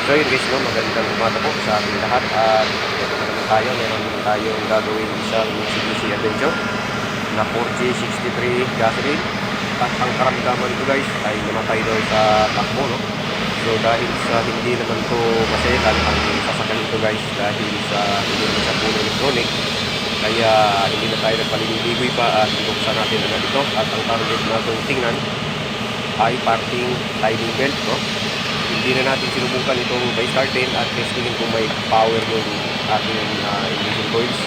So yun guys, no, magandang umaga po sa ating lahat at ito na naman tayo, meron naman tayong gagawin isang Mitsubishi Adventure na 4G63 gasoline at ang karamdaman ito guys ay namatay daw sa takbo, no? So dahil sa hindi naman to maselan ang sasakyan ito guys, dahil sa hindi naman sa puno electronic, kaya hindi na tayo nagpaliligoy pa at binuksan natin na dito at ang target natin tingnan ay parking timing belt, no? Hindi na natin sinubukan itong by startin at testingin kung may power yung ating ignition coils.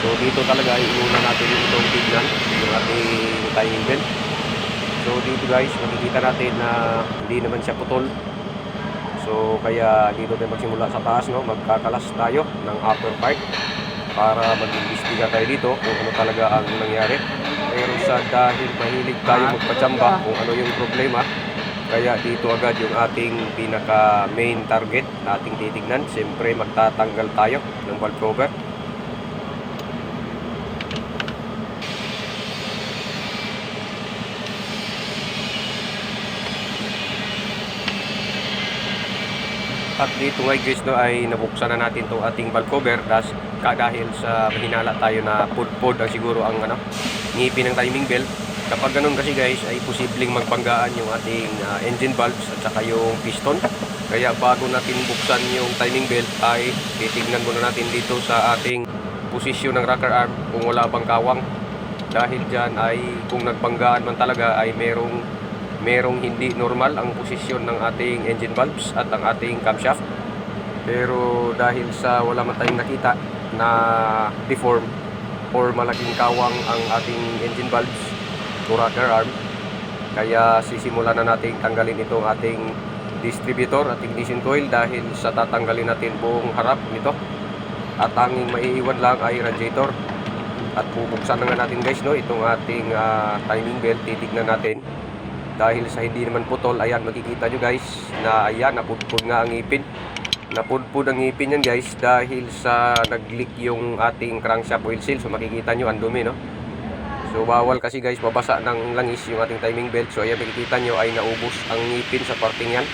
So dito talaga iuna natin itong tignan yung ating timing belt. So dito guys, makikita natin na hindi naman siya putol. So kaya dito tayo magsimula sa taas, no? Magkakalas tayo ng upper part para mag-imbestiga tayo dito kung ano talaga ang nangyari. Pero sa dahil mahilig tayo magpatsamba kung ano yung problema, kaya dito agad yung ating pinaka main target ating titignan. Siyempre magtatanggal tayo ng valve cover. At dito nga guys, no, ay nabuksan na natin itong ating valve cover dahil sa mahinala tayo na pudpod ang siguro ang ngipin ng timing belt. Kapag ganun kasi guys ay posibleng magbanggaan yung ating engine valves at saka yung piston. Kaya bago natin buksan yung timing belt ay titignan muna natin dito sa ating posisyon ng rocker arm kung wala bang kawang. Dahil dyan ay kung nagbanggaan man talaga ay merong hindi normal ang posisyon ng ating engine valves at ang ating camshaft. Pero dahil sa wala man tayong nakita na deform or malaking kawang ang ating engine valves o rocker arm, kaya sisimulan na natin tanggalin itong ating distributor at ignition coil dahil sa tatanggalin natin buong harap nito at tanging maiiwan lang ay radiator. At bubuksan na nga natin guys, no, itong ating timing belt. Titignan natin dahil sa hindi naman putol. Ayan, makikita nyo guys na ayan, napudpud nga ang ngipin. Napudpud ang ngipin yan guys dahil sa nag-leak yung ating crankshaft oil seal. So makikita nyo ang dumi, no? So bawal kasi guys mabasa ng langis yung ating timing belt. So ayan, makikita nyo ay naubos ang ngipin sa parting yan.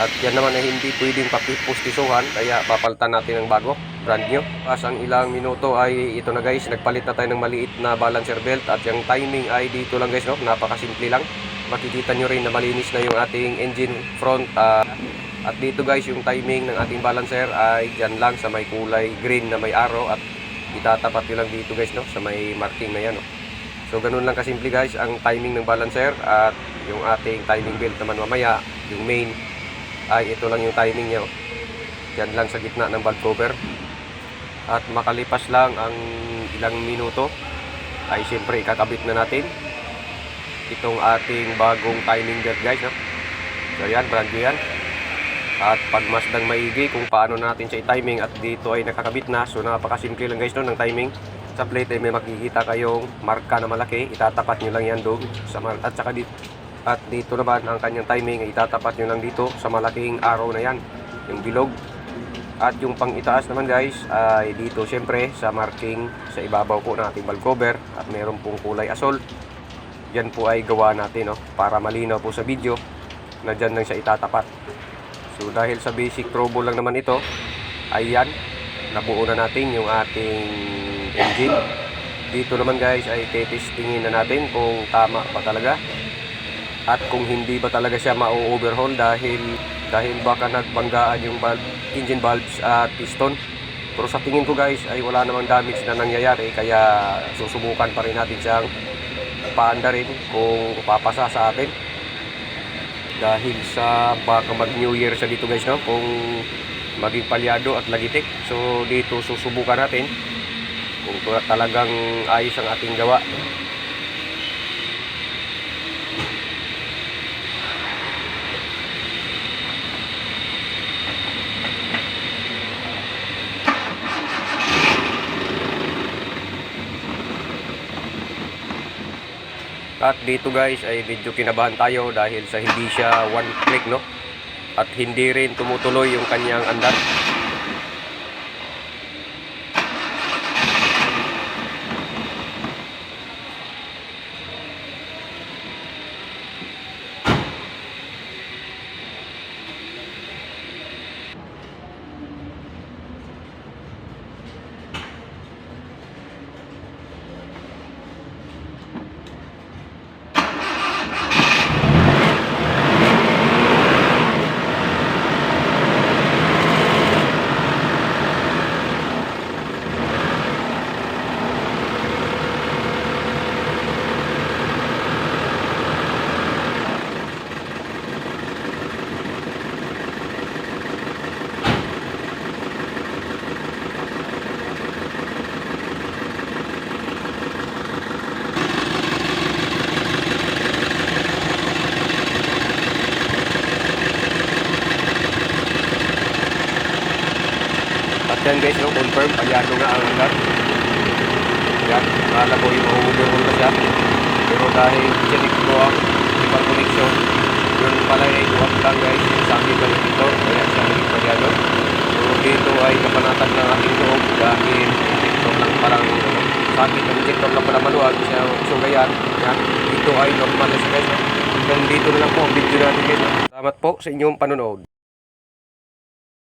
At yan naman ay hindi pwedeng papustisuhan, kaya papalitan natin ng bago, brand new. Pas ang ilang minuto ay ito na guys, nagpalit na tayo ng maliit na balancer belt. At yung timing ay dito lang guys, no? Napakasimple lang. Makikita nyo rin na malinis na yung ating engine front. At dito guys, yung timing ng ating balancer ay dyan lang sa may kulay green na may arrow. At itatapat nyo lang dito guys, no? Sa may marking na yan, no? So ganun lang kasimple guys ang timing ng balancer. At yung ating timing belt naman mamaya, yung main, ay ito lang yung timing nyo. Yan lang sa gitna ng valve cover. At makalipas lang ang ilang minuto ay siyempre ikakabit na natin itong ating bagong timing belt guys, no? So yan, brand new yan. At pagmasdang maigi kung paano natin siya i-timing. At dito ay nakakabit na. So napakasimple lang guys, no, ng timing. Sa plate ay may makikita kayong marka na malaki. Itatapat nyo lang yan doon sa at saka dito. At dito naman ang kanyang timing ay itatapat nyo lang dito sa malaking arrow na yan, yung bilog. At yung pang itaas naman guys ay dito siyempre sa marking sa ibabaw po ng ating valve cover. At meron pong kulay asol. Yan po ay gawa natin, no, para malinaw po sa video na dyan lang siya itatapat. So dahil sa basic trouble lang naman ito, ayan, nabuo na natin yung ating engine. Dito naman guys ay testingin na natin kung tama ba talaga at kung hindi ba talaga siya ma-overhaul dahil baka nagbanggaan yung engine valves at piston. Pero sa tingin ko guys ay wala namang damage na nangyayari, kaya susubukan pa rin natin siyang paandarin kung papasa sa atin. Dahil sa baka mag New Year siya dito guys, no, kung maging palyado at lagitik. So dito susubukan natin kung talagang ayos ang ating gawa. At dito guys ay medyo kinabahan tayo dahil sa hindi siya one click, no? At hindi rin tumutuloy yung kanyang andar. Yan guys, no, confirm, palyado nga ang hanggang. Yan, akala ko yung overhaul na siya. Pero dahil chinik ko ang ibang connection, yun pala ay duwag lang guys, sabi pa rin dito, kaya siya naging palyado. So dito ay kapanatag ng ating loob dahil injector lang parang sakit ng injector lang pala maluwag siya. So ganyan, yan, dito ay normal na siya guys. No? Hanggang dito na lang po ang video natin guys. No? Salamat po sa inyong panonood.